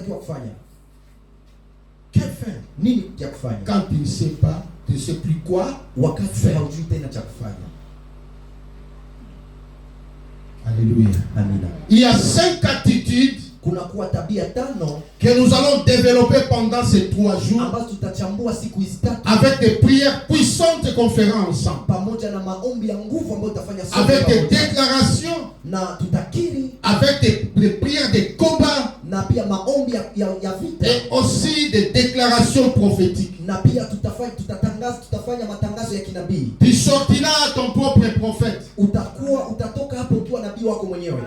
unatakiwa kufanya? Quelle fin? Nini cha kufanya? Quand tu ne sais pas, tu ne sais plus quoi. Wakati haujui tena cha kufanya. Alléluia. Amina. Il y a 5 attitudes Kuna kuwa tabia 5 que nous allons développer pendant ces 3 jours ambazo tutachambua siku hizi 3 avec des prières puissantes qu'on fera ensemble, pamoja na maombi ya nguvu ambayo tutafanya sote avec des pamoja. déclarations, Na tutakiri avec des prières de combat na pia maombi ya vita et aussi des déclarations prophétiques. na pia tutafanya matangazo ya kinabii. Tu sortiras à ton propre prophète. Utatoka hapo ukiwa nabii wako mwenyewe.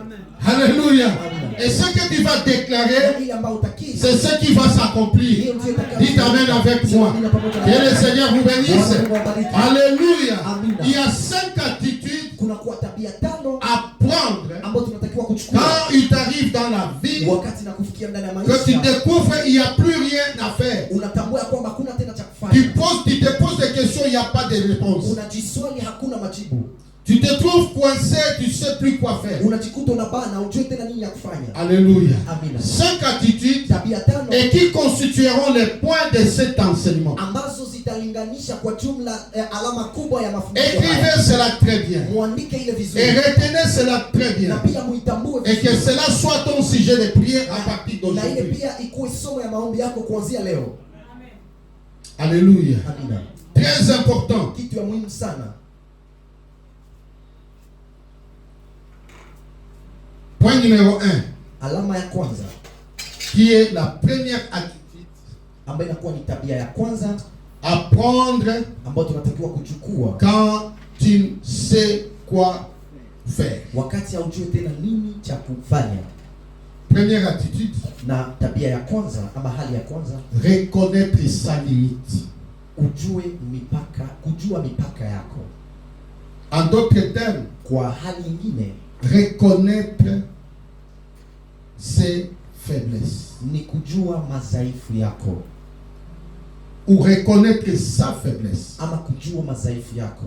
Alléluia. Amen. Et ce que tu vas déclarer, Ile ambayo utakiri, c'est ce qui va s'accomplir. Dites amen avec moi. Que le Seigneur vous bénisse. Alléluia. Amen. Il y a 5 attitudes kuna kuwa tabia 5 à prendre ambazo tunatakiwa kuchukua quand il t'arrive dans la vie, wakati na kufikia ndani ya que tu maisha. découvres il n'y a plus rien à faire. Unatambua kwamba hakuna tena cha Tu kufanya. te poses des questions, il n'y a pas de réponse. Unajiswali, hakuna majibu. Tu te trouves coincé, tu ne sais plus quoi faire. Unajikuta unabana, hujui tena nini ya kufanya. Alléluia. Amina. 5 attitudes Tabia 5 et qui constitueront les points de cet enseignement. ambazo zitalinganisha kwa jumla alama kubwa ya mafundisho haya. Écrivez cela très bien. Muandike ile vizuri. Et retenez cela très Na bien. pia muitambue Et que vizuri. cela soit ton sujet de prière à partir Na ile d'aujourd'hui. pia ikuwe somo ya maombi yako kuanzia leo. Alléluia. Amina. Très important. Kitu ya muhimu sana. Point numéro 1. Alama ya kwanza Qui est la première attitude ambayo inakuwa ni tabia ya kwanza à prendre ambayo tunatakiwa kuchukua quand tu ne sais quoi faire. wakati haujui tena nini cha kufanya. Première attitude, Na tabia ya kwanza ama hali ya kwanza, reconnaître sa limite. kujua mipaka yako. En d'autres termes, Kwa hali nyingine reconnaître ses faiblesses. ni kujua madhaifu yako Ou reconnaître sa faiblesse. ama kujua madhaifu yako.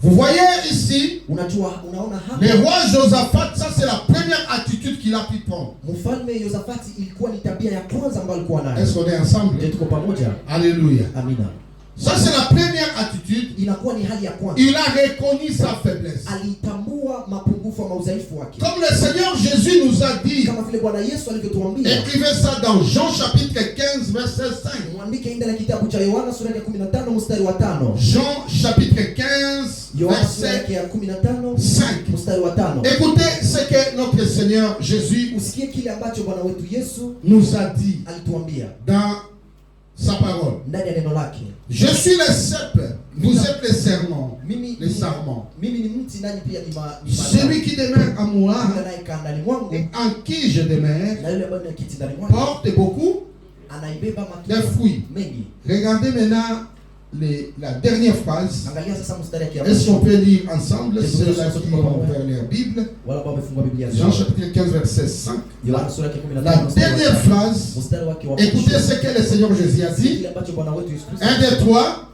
Vous voyez ici, Unaona hapa le roi Josaphat, ça c'est la première attitude qu'il a pu prendre. Mfalme Yosafati ilikuwa ni tabia ya kwanza ambayo alikuwa nayo. Est-ce qu'on est ensemble? Je tuko pamoja? Alléluia. Amina. Ça c'est la première attitude. Inakuwa ni hali ya kwanza. Il a reconnu sa faiblesse. Alitambua mapungufu au udhaifu wake. Comme le Seigneur Jésus nous a dit, Kama vile Bwana Yesu alivyotuambia. écrivez ça dans Jean chapitre 15 verset 5. Mwandike ndani ya kitabu cha Yohana sura ya 15 mstari wa 5. Jean chapitre 15 Yohana sura verset ya 15 5. mstari wa 5. Écoutez ce que notre Seigneur Jésus Usikie kile ambacho Bwana wetu Yesu nous a dit alituambia dans sa parole. ndani ya neno lake. Je suis le cep, vous êtes les serments, Mimi les sarments. Mimi ni mti nani pia ni Celui qui demeure en moi anayekaa ndani mwangu et en qui je demeure na yule ambaye anaketi ndani mwangu porte beaucoup anaibeba de matunda fruits. mengi. Regardez maintenant la dernière phrase. Angalia sasa mstari ya Est-ce qu'on mwisho. peut lire ensemble ceux-là qui ont ouvert leur Bible? Wala ambao wamefungua Biblia Jean zao. chapitre 15 verset 5. Yohana sura ya 15 La dernière phrase. mstari wake wa Écoutez mwisho. ce que le Seigneur Jésus a dit. Kile ambacho Bwana wetu Yesu Kristo 1, 2, 3.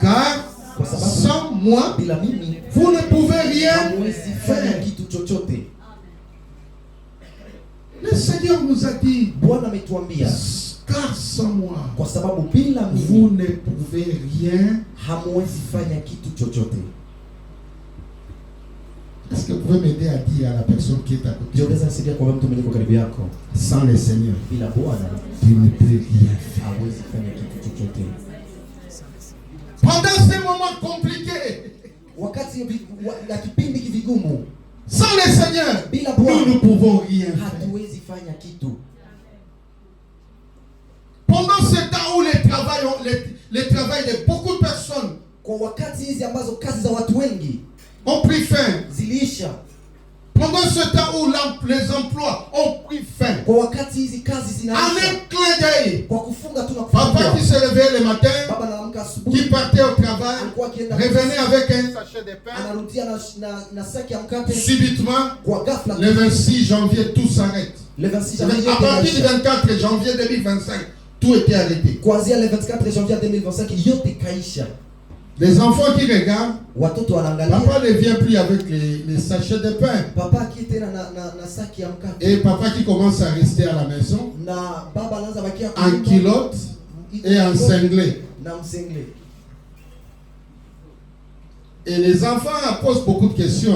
Car kwa sababu sans moi, bila mimi vous ne pouvez rien hamwezi fanya faire. kitu chochote. Le Seigneur nous a dit, Bwana ametuambia car sans moi, kwa sababu bila vous mimi ne pouvez rien. hamwezi fanya kitu chochote. Est-ce que vous pouvez m'aider à dire à la personne qui est à côté? Jiongeza nisaidia kwa mtu mwenye karibu yako. Sans le Seigneur, Bila Bwana tu ne peux rien faire. hawezi fanya kitu chochote. Pendant ces moments compliqués, Wakati ya kipindi kivigumu, sans le Seigneur, bila nous Bwana ne pouvons rien faire. hatuwezi fanya kitu. Pendant ce temps où le travail de beaucoup de personnes Kwa wakati hizi ambazo kazi za watu wengi ont pris fin, ziliisha, pendant ce temps où les emplois ont pris fin, kwa wakati hizi kazi en zinaisha, un clin d'œil, kwa kufunga tu na papa qui kufungua, se levait le matin, baba anaamka qui asubuhi, partait au travail, alikuwa akienda revenait avec un sachet de pain. anarudia na saki ya mkate. Subitement, Kwa ghafla le 26 janvier, tout s'arrête. le 26 À janvier partir du inaisha. 24 janvier 2025, tout était arrêté. Kuanzia le 24 janvier 2025 yote kaisha. Les enfants qui regardent, Watoto wanaangalia, papa ne vient plus avec les sachets de pain. papa akitena na saki ya mkate, Et papa qui commence à rester à la maison, en culotte et en cinglé. Et les enfants posent beaucoup de questions.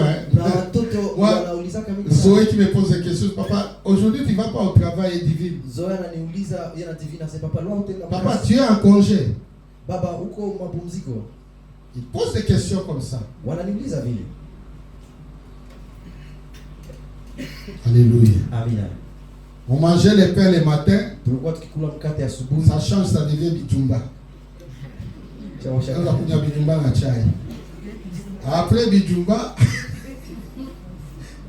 Moi, Zoé qui me pose des questions, papa, aujourd'hui tu ne vas pas au travail et divine. Papa, tu es en congé. Il pose des questions comme ça. Alléluia. On mangeait les pains le matin. Ça change, ça devient bijumba. Après bijumba,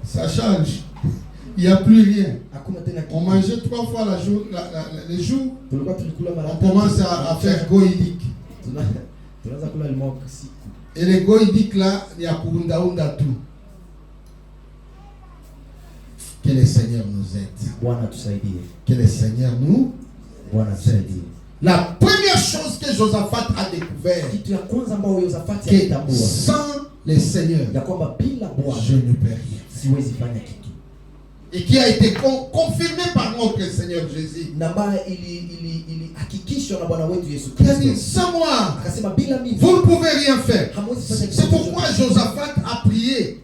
ça change. Il n'y a plus rien. On mangeait 3 fois le jour. On commence à faire goïdique. Et les goïdiques là, il y a kurundaunda tout. Que le Seigneur nous aide. Que le Seigneur nous aide. La première chose que Josaphat a découvert, que sans le Seigneur, je ne peux rien. Et qui a été confirmé par notre Seigneur Jésus. Il a dit, sans moi, vous ne pouvez rien faire. C'est pourquoi Josaphat a prié.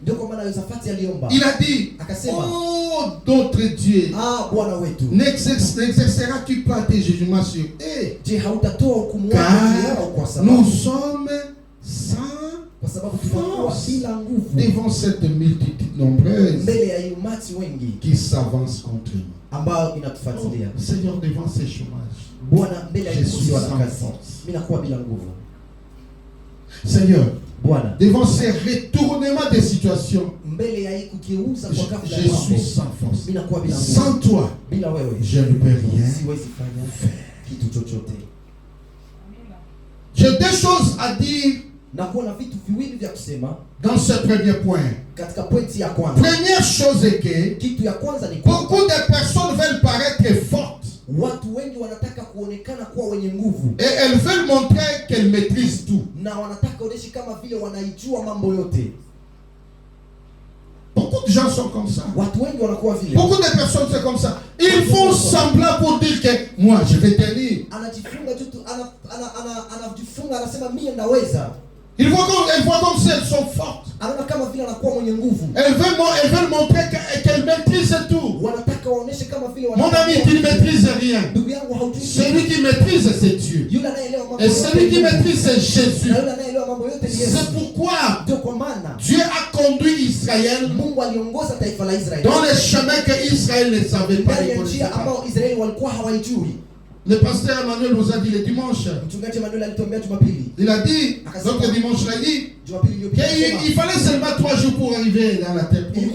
Il a dit, oh d'autres dieux, n'exerceras-tu pas tes jugements sur eux? Car nous sommes sans force devant cette multitude nombreuse qui s'avance contre nous. Seigneur, devant ces chômages, je suis sans force. Seigneur, devant ces retournements des situations, je suis sans force. Sans toi, je ne peux rien faire. J'ai 2 choses à dire dans ce premier point. Première chose est que beaucoup de personnes veulent paraître fortes. Et elles veulent montrer qu'elles maîtrisent tout. Beaucoup de gens sont comme ça. Beaucoup de personnes sont comme ça. Ils font semblant pour dire que moi je vais tenir. Elles voient comme si elles sont fortes. Elles veulent montrer qu'elles maîtrisent tout. Mon ami, tu ne maîtrises rien. Celui qui maîtrise, c'est Dieu. Et celui qui maîtrise, c'est Jésus. C'est pourquoi Dieu a conduit Israël dans les chemins que Israël ne savait pas. Le pasteur Emmanuel nous a dit le dimanche. Il a dit, notre dimanche, il a dit qu'il fallait seulement 3 jours pour arriver dans la terre promise.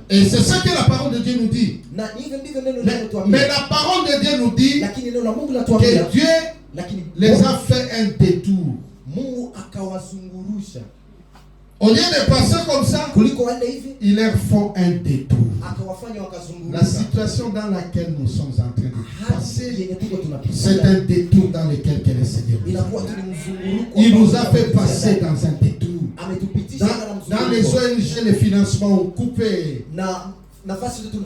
Et c'est ça que la parole de Dieu nous dit. Mais la parole de Dieu nous dit que Dieu les a fait un détour. Au lieu de passer comme ça, ils leur font un détour. La situation dans laquelle nous sommes en train de passer, c'est un détour dans lequel le Seigneur il nous a fait passer dans un détour. Dans les ONG, les financements ont coupé.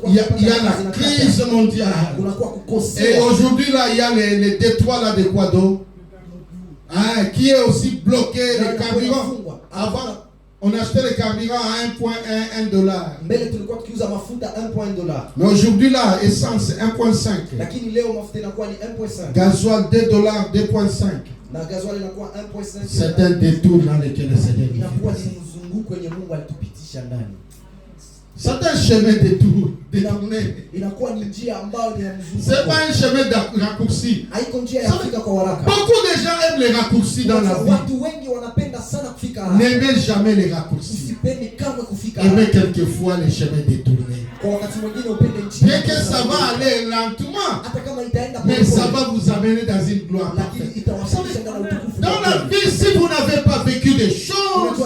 Il y a la crise mondiale. Et aujourd'hui, là, il y a les détroits là de Guado, qui est aussi bloqué. Les carburants. Avant, on achetait le carburant à $1.1. Mais aujourd'hui, là, essence 1.5. Gasoil $2, 2.5. C'est un détour dans lequel le Seigneur c'est un chemin détourné. C'est pas un chemin de raccourci. Beaucoup de gens aiment les raccourcis dans la vie. N'aimez jamais les raccourcis. Aimez quelquefois les chemins détournés. Bien que ça va aller lentement, mais ça va vous amener dans une gloire parfaite. Dans la vie, si vous n'avez pas vécu des choses,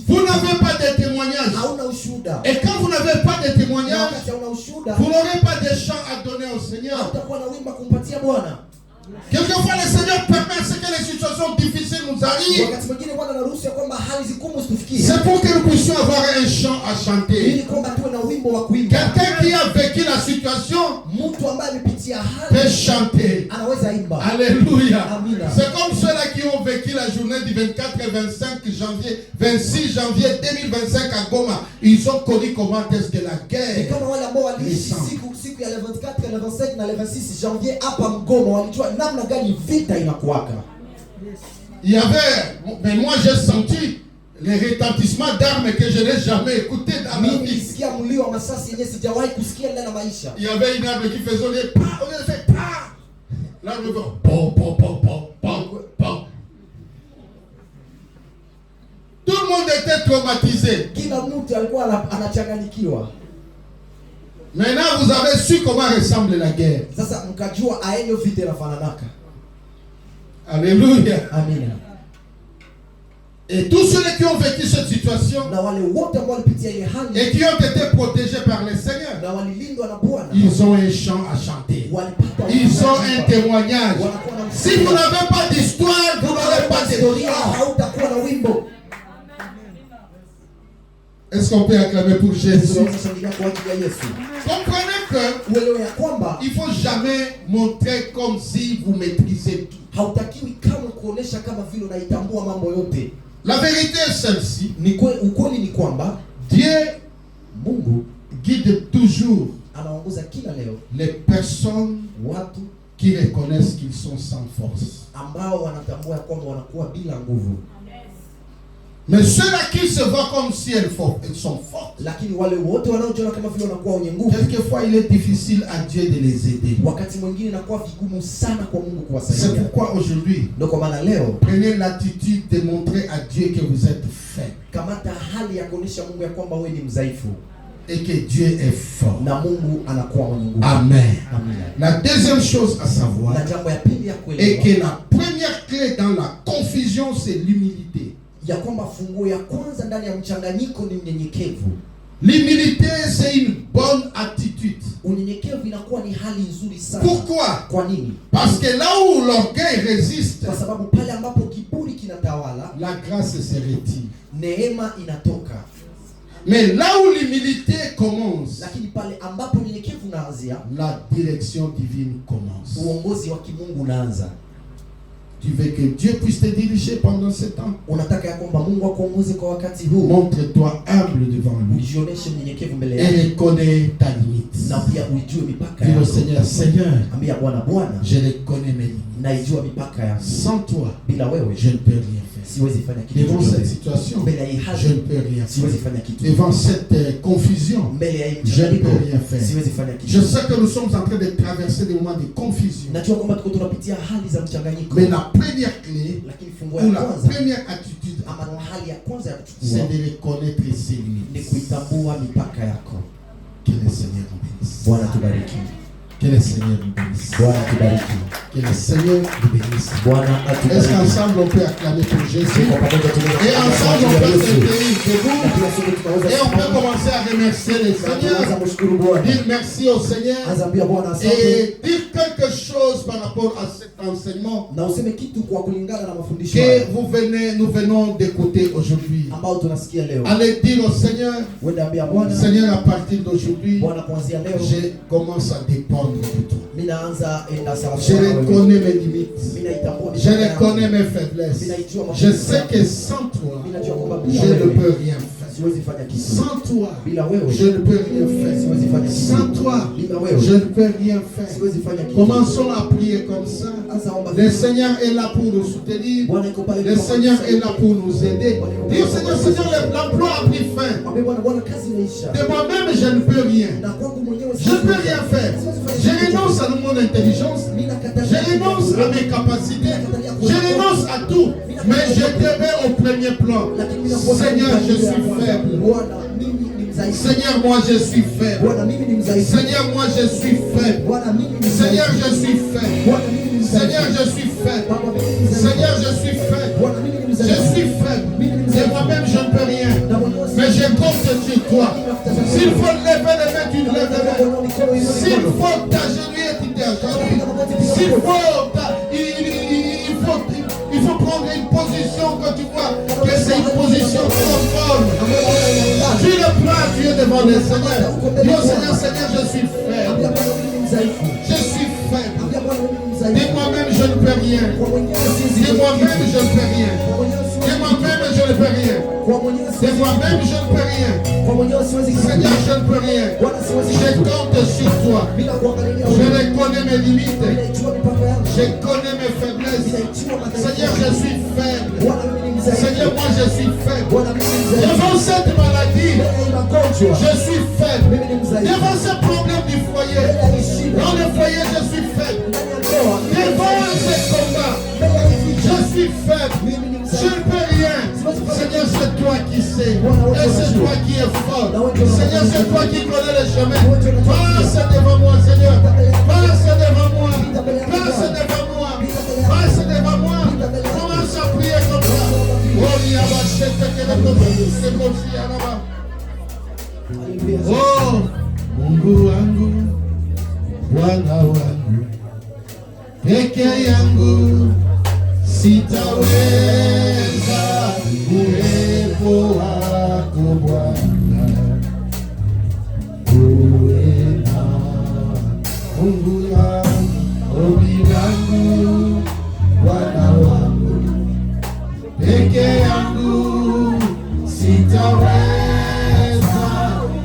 vous n'avez pas de témoignages. Et quand vous n'avez pas de témoignages, vous n'aurez pas de chants à donner au Seigneur. Quelquefois, le Seigneur permet que les situations difficiles nous arrivent. C'est pour que nous puissions avoir un chant à chanter. situation peut chanter. Alléluia. C'est comme ceux-là qui ont vécu la journée du 24 et 26 janvier 2025 à Goma. Ils ont connu comment est-ce que la guerre. Il y avait, mais moi j'ai senti les retentissements d'armes que je n'ai jamais écouté dans ma vie. Il y avait une arme qui faisait les pas, on a fait pas. L'arme fait bon. Tout le monde était traumatisé. Maintenant vous avez su comment ressemble la guerre. Alléluia. Amen. Et tous ceux qui ont vécu cette situation et qui ont été protégés par le Seigneur, ils ont un chant à chanter. Ils ont un témoignage. Si vous n'avez pas d'histoire, vous n'aurez pas d'histoire. Est-ce qu'on peut acclamer pour Jésus? Comprenez que il ne faut jamais montrer comme si vous maîtrisez tout. La vérité est celle-ci. Dieu guide toujours les personnes qui reconnaissent qu'ils sont sans force. Mais ceux-là qui se voient comme si elles sont fortes, quelquefois il est difficile à Dieu de les aider. C'est pourquoi aujourd'hui, prenez l'attitude de montrer à Dieu que vous êtes faible et que Dieu est fort. Amen. La deuxième chose à savoir est que la première clé dans la confusion, c'est l'humilité. L'humilité, c'est une bonne attitude. Pourquoi? Parce que là où l'orgueil résiste, la grâce se retire. Mais là où l'humilité commence, la direction divine commence. Tu veux que Dieu puisse te diriger pendant ce temps. Montre-toi humble devant lui. Et reconnais ta limite. Dis au Seigneur, Seigneur, je reconnais mes limites. Sans toi, je ne peux rien faire. Devant cette situation, je ne peux rien faire. Devant cette confusion, je ne peux rien faire. Je sais que nous sommes en train de traverser des moments de confusion. Mais la première clé ou la première attitude, c'est de reconnaître ses limites. Que le Seigneur nous bénisse. Que le Seigneur nous bénisse. Que le Seigneur nous bénisse. Est-ce qu'ensemble on peut acclamer pour Jésus? Et ensemble on peut se tenir debout. Et on peut commencer à remercier le Seigneur. Dire merci au Seigneur. Et dire quelque chose par rapport à cet enseignement que nous venons d'écouter aujourd'hui. Allez dire au Seigneur, Seigneur, à partir d'aujourd'hui, je commence à dépendre de toi. Je reconnais mes limites. Je reconnais mes faiblesses. Je sais que sans toi, je ne peux rien faire. Sans toi, je ne peux rien faire. Sans toi, je ne peux rien faire. Commençons à prier comme ça. Le Seigneur est là pour nous soutenir. Le Seigneur est là pour nous aider. Dis au Seigneur, Seigneur, l'emploi a pris fin. De moi-même, je ne peux rien. Je ne peux rien faire. Je renonce à mon intelligence. Je renonce à mes capacités. Je renonce à tout. Mais je te mets au premier plan. Seigneur, je suis faible. Seigneur, moi je suis faible. Seigneur, moi je suis faible. Seigneur, je suis faible. Seigneur, je suis faible. Seigneur, je suis faible. Je suis faible. Et moi-même, je ne peux rien. Mais je compte sur toi. S'il faut lever les mains, tu lèves les mains. S'il faut t'agenouiller, tu t'agenouilles. S'il faut, il faut prendre une position que tu vois que c'est une position conforme. Tu le prends, tu es devant le Seigneur. Dis au Seigneur, Seigneur, je suis faible. Je suis faible. De moi-même, je ne peux rien. De moi-même, je ne peux rien. De moi-même, je ne peux rien. De moi-même, je ne peux rien. Seigneur, je ne peux rien. Je compte sur toi. Je reconnais mes limites. Je connais mes faiblesses. Seigneur, je suis faible. Seigneur, moi je suis faible. Devant cette maladie, je suis faible. Devant ce problème du foyer, dans le foyer, je suis faible. Devant ce combat, je suis faible. Je ne peux rien. Seigneur, c'est toi qui sais. Et c'est toi qui es fort. Seigneur, c'est toi qui connais le chemin. Passe devant moi, Seigneur. Passe devant moi. Passe devant moi. Passe devant moi. Commence à prier comme ça. Oh, Mungu wangu, Bwana wangu, peke yangu sitaweza uwepo wako Bwana. Uwe na Mungu wangu, ombi langu, Bwana wangu, peke yangu sitaweza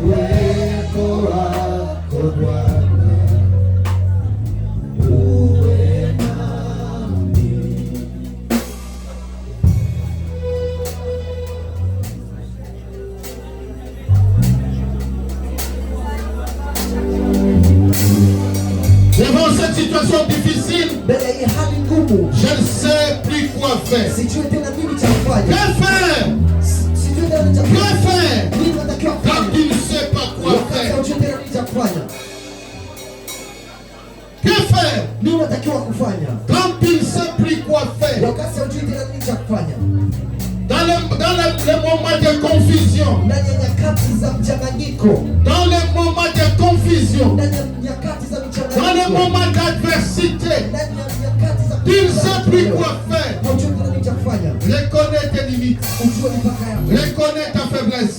uwepo wako Bwana. Devant cette situation difficile, je ne sais plus quoi faire. Que faire? Que faire? Quand tu ne sais pas quoi faire. Que faire? Quand tu ne sais plus quoi faire. Dans les moments de confusion. Dans les moments de confusion. Dans les moments d'adversité. Tu ne sais plus quoi faire. Reconnais tes limites. Reconnais ta faiblesse.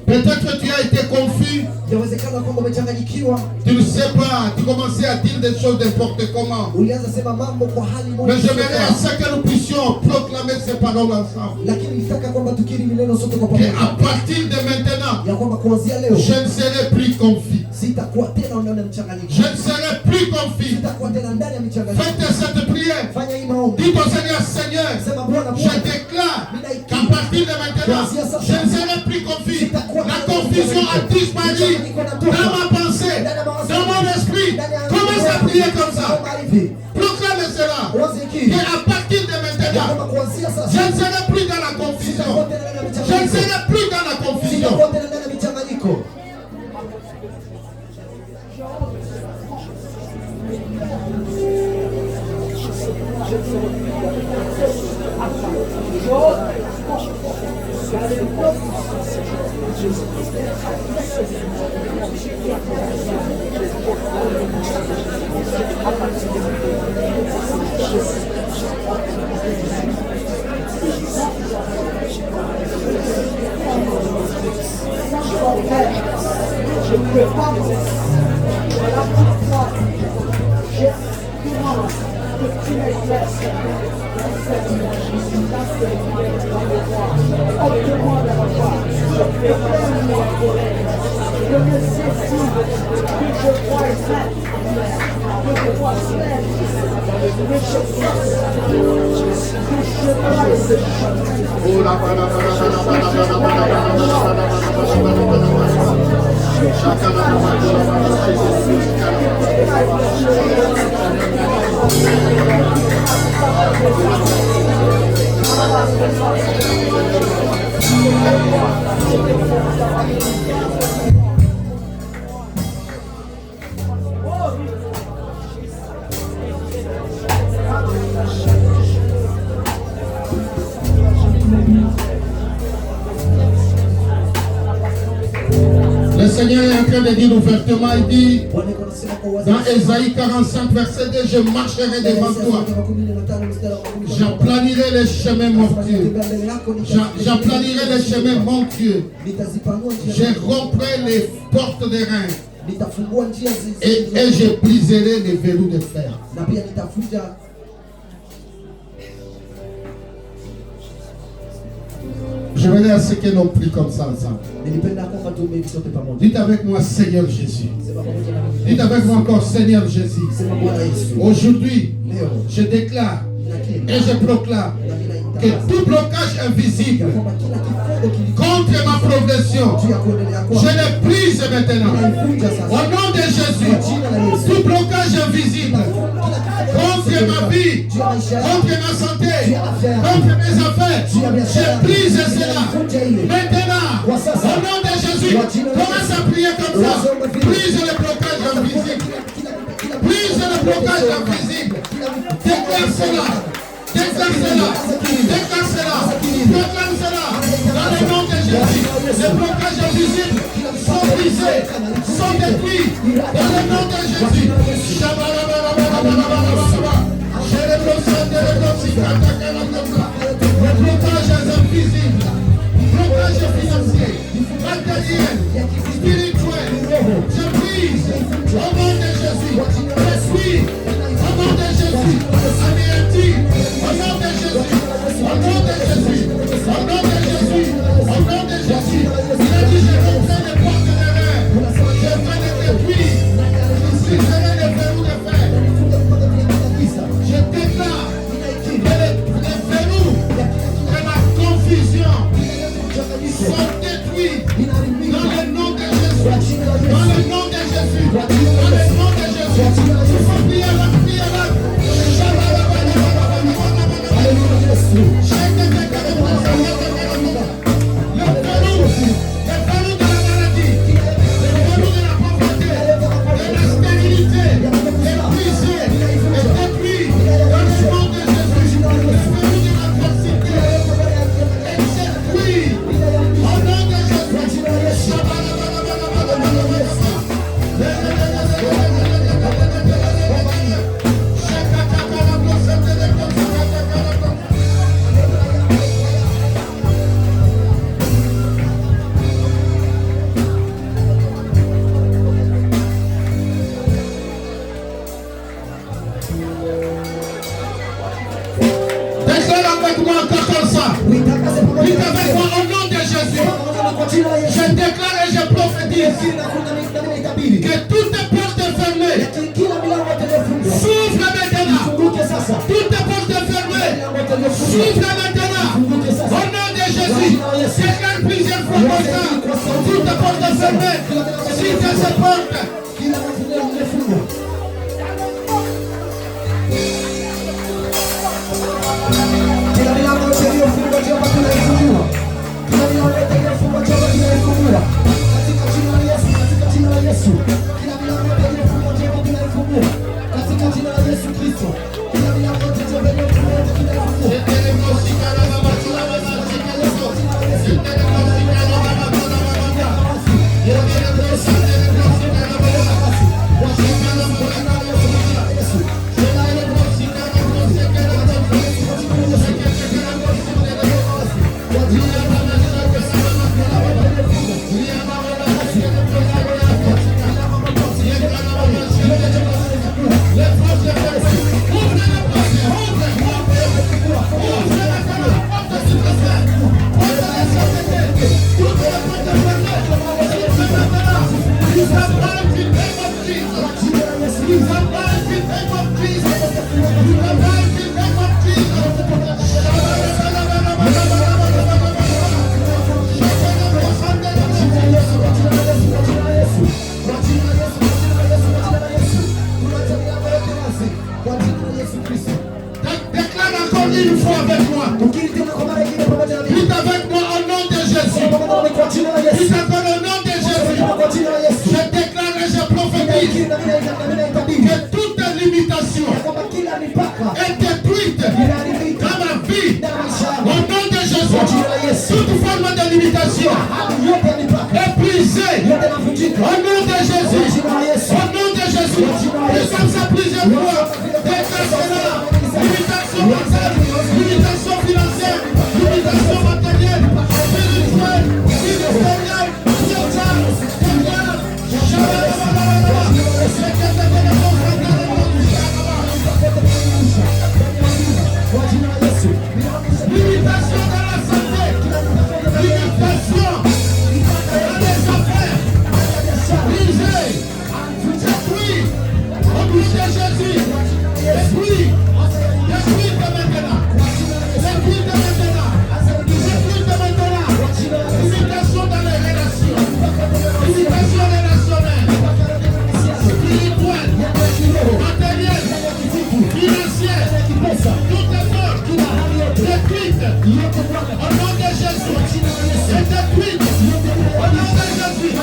Peut-être que tu as été confus. Tu ne sais pas. Tu commençais à dire des choses n'importe comment. Mais j'aimerais à ce que nous puissions proclamer ces paroles ensemble. Et à partir de maintenant, je ne serai plus confus. Je ne serai plus confus. Faites cette prière. Dites au Seigneur, Seigneur, je déclare qu'à partir de maintenant, je ne serai plus confus. La confusion a disparu dans ma pensée, dans mon esprit. Commence à prier comme ça. Proclame cela. Et à partir de maintenant, je ne serai plus dans la confusion. Je ne serai plus dans la confusion. Je ne peux pas me laisser. Voilà pourquoi je demande que tu me laisses. On demande à la part. Je ferme moi je me saisis que je vois faire. Que je vois faire. Que je Le Seigneur est en train de dire ouvertement, il dit dans Ésaïe 45 verset 2, je marcherai devant toi. J'aplanirai les chemins montueux. J'aplanirai les chemins montueux. Je romprai les portes des reins. Et je briserai les verrous de fer. Je vais à ce que l'on prie comme ça ensemble. Dites avec moi, Seigneur Jésus. Dites avec moi encore, Seigneur Jésus. Aujourd'hui, je déclare et je proclame que tout blocage invisible contre ma progression, je le brise maintenant. Au nom de Jésus, tout blocage invisible contre ma vie, contre ma santé, contre mes affaires, je brise cela. Maintenant, au nom de Jésus, commence à prier comme ça. Brise le blocage invisible. Brise le blocage invisible. Déclare cela. Déclare cela. Déclare cela. Proclame cela. Dans le nom de Jésus, les blocages invisibles sont brisés, sont détruits. Dans le nom de Jésus. Les blocages invisibles, blocages financiers, matériels, spirituels, je brise au nom de Jésus. Je suis au nom de Jésus. Anéanti au nom de Jésus. Au nom de Jésus. Au nom de Jésus. Au nom de Jésus. Il a dit je romprai les portes de l'air. Je ferai des détruits. Je briserai les verrous de fer. Je déclare que les verrous de la confusion sont détruits dans le nom de Jésus. Dans le nom de Jésus. Dans le nom de Jésus. Il faut prier là, prier là. Je déclare et je prophétise que toutes les portes fermées s'ouvrent maintenant. Toutes les portes fermées s'ouvrent maintenant. Au nom de Jésus, déclare plusieurs fois comme ça. Toutes les portes fermées, si que ces portes. Au nom de Jésus. Au nom de Jésus. Et comme ça plusieurs fois. Limitation mentale, limitation financière, limitation matérielle, spirituelle, ministérielle, sociale, familiale. Limitation dans la santé, limitation dans les affaires, brisé, détruit, au nom de Jésus, détruit de maintenant, détruit de maintenant, détruit de maintenant, limitation dans les relations, limitation relationnelle, spirituelle, matérielle, financière, tout est mort, détruite, au nom de Jésus, c'est détruite, au nom de Jésus,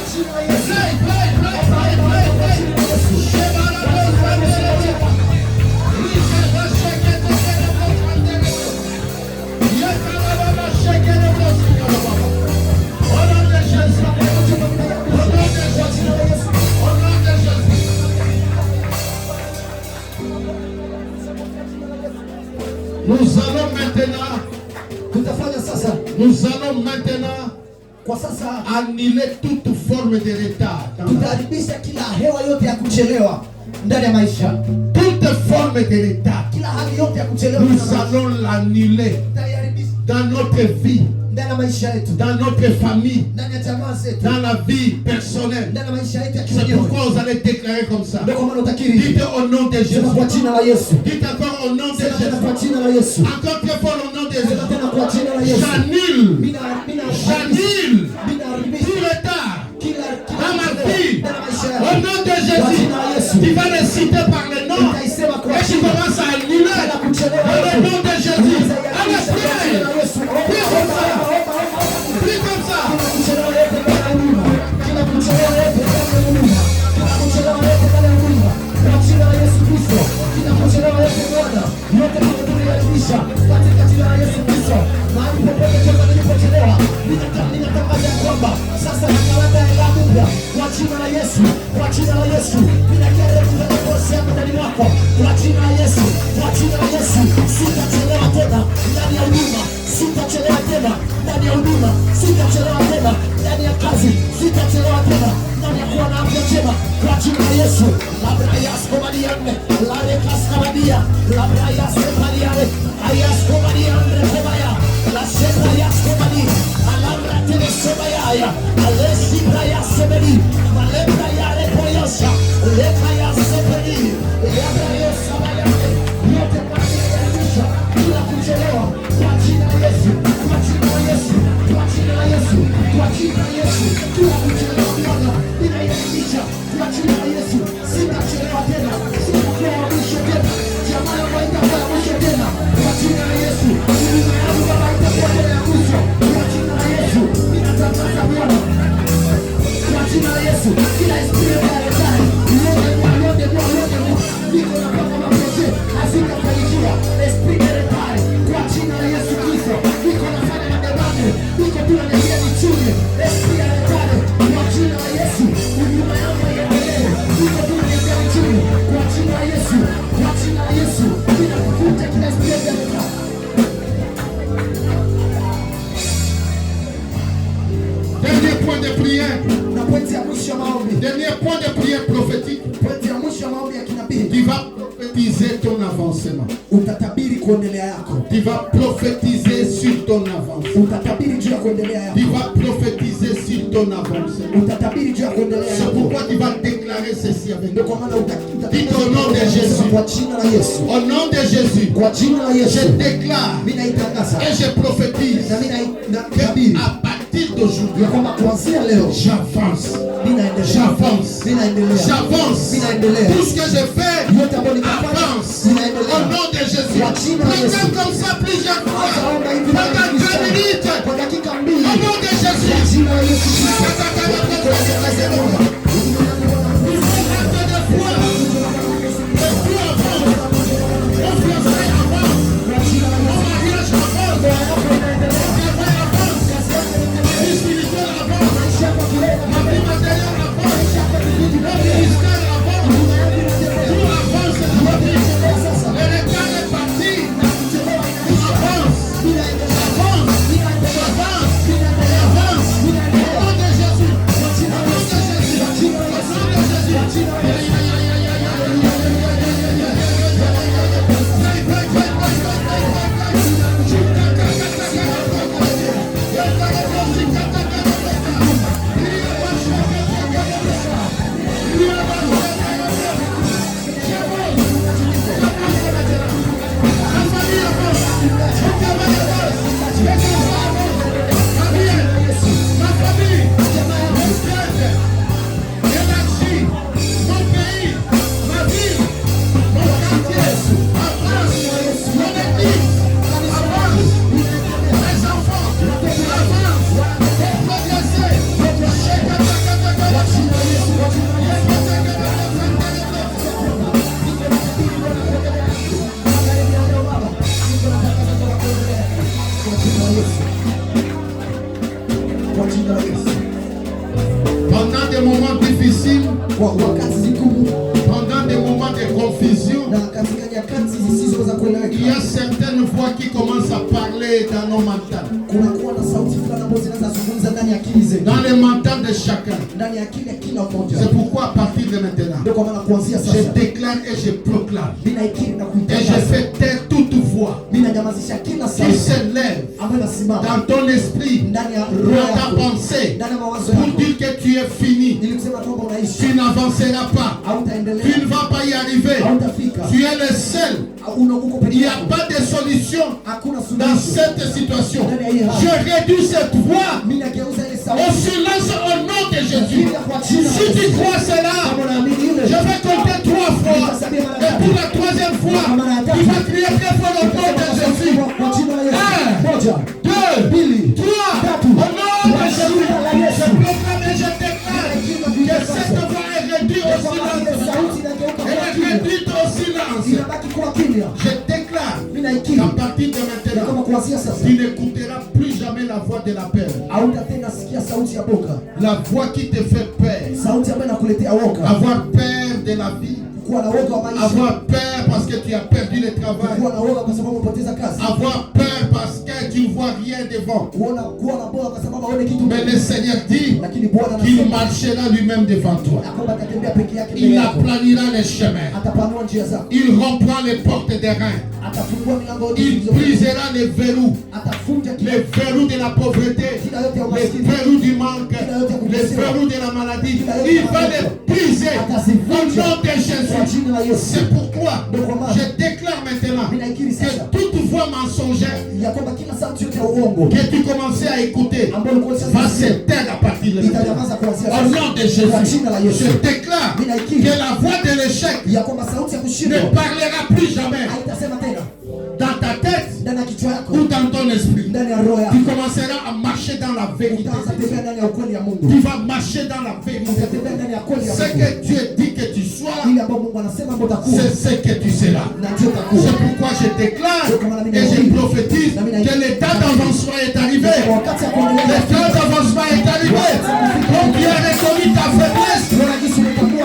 nous allons maintenant kwa sasa annuler toute forme de retard. Tutaharibisha kila hewa yote ya kuchelewa ndani ya maisha. Toute forme de retard. Kila hali yote ya kuchelewa nous allons l'annuler dans notre vie, ndani ya maisha yetu, dans notre famille, ndani ya jamaa zetu, dans la vie personnelle. ndani ya maisha yetu ya C'est kiroho. pourquoi vous allez déclarer comme ça. Ndio kwa maana utakiri. Dites au nom de Jésus. Kwa jina la Yesu. Dites encore au nom de Jésus. Kwa jina la Yesu. Encore très fort au nom de Jésus. Kwa jina la Yesu. J'annule. J'annule tout retard dans ma vie. Au nom de Jésus. Tu vas les citer par le nom. Et tu commences à annuler. Au nom de Jésus. Allez, prie. Prie comme ça. Prie comme ça. Dernier point de prière prophétique. Tu vas prophétiser ton avancement. Tu vas prophétiser sur ton avancement. Tu vas prophétiser sur ton avancement. C'est pourquoi tu vas déclarer ceci avec moi. Dites au nom de Jésus. Au nom de Jésus. Je déclare et je prophétise qu'à partir d'aujourd'hui, j'avance. J'avance. Tout ce que je fais avance. Au nom de Jésus. Priez comme ça plusieurs fois. Pendant 2 minutes. Au nom de Jésus. Ma vie matérielle avance. Pendant des moments difficiles, pendant des moments de confusion, il y a certaines voix qui commencent à parler dans nos mentales. Dans les mentales de chacun. C'est pourquoi à partir de maintenant, je déclare et je proclame. Et je fais taire toute voix qui s'élève dans ton esprit, dans ta pensée, pour dire que tu es fini. Tu n'avanceras pas. Tu ne vas pas y arriver. Tu es le seul. Il n'y a pas de solution dans cette situation. Je réduis cette voix au silence au nom de Jésus. Si tu crois cela, je vais compter 3 fois. Et pour la 3e fois, tu vas crier très fort au nom de Jésus. 1, 2, 3. Au nom de Jésus, je proclame et je déclare que cette voix est réduite au silence. Elle est réduite au silence. Je déclare qu'à partir de maintenant, tu n'écouteras plus jamais la voix de la peur. La voix qui te fait peur. Avoir peur de la vie. Avoir peur parce que tu as perdu le travail. Avoir peur parce que tu ne vois rien devant. Mais le Seigneur dit qu'il marchera lui-même devant toi. Il aplanira les chemins. Il rompra les portes des reins. Il brisera les verrous. Les verrous de la pauvreté. Les verrous du manque. Les verrous de la maladie. Il va les briser au nom de Jésus. C'est pourquoi je déclare maintenant que toute voix mensongère que tu commençais à écouter va se taire à partir de maintenant. Au nom de Jésus, je déclare que la voix de l'échec ne parlera plus jamais dans ta tête ou dans ton esprit. Tu commenceras à marcher dans la vérité. Tu vas marcher dans la vérité. Ce que Dieu dit que tu sois, c'est ce que tu seras. C'est pourquoi je déclare et je prophétise que l'état d'avancement est arrivé. L'état d'avancement est arrivé. Comme tu as reconnu ta faiblesse,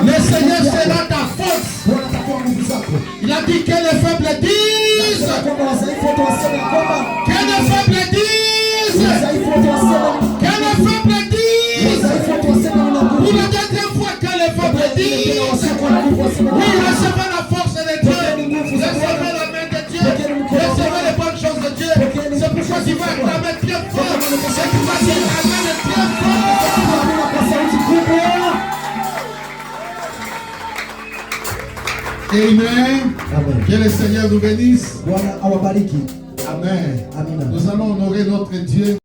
le Seigneur sera ta force. Il a dit que les faibles disent. Que les faibles disent. Que les faibles disent. Pour la 4e fois que les faibles disent. Oui, recevez la force de Dieu. Recevez la main de Dieu. Recevez les bonnes choses de Dieu. C'est pourquoi tu vas acclamer très fort. Et tu vas dire amen très fort. Amen. Que le Seigneur nous bénisse. Amen. Nous allons honorer notre Dieu.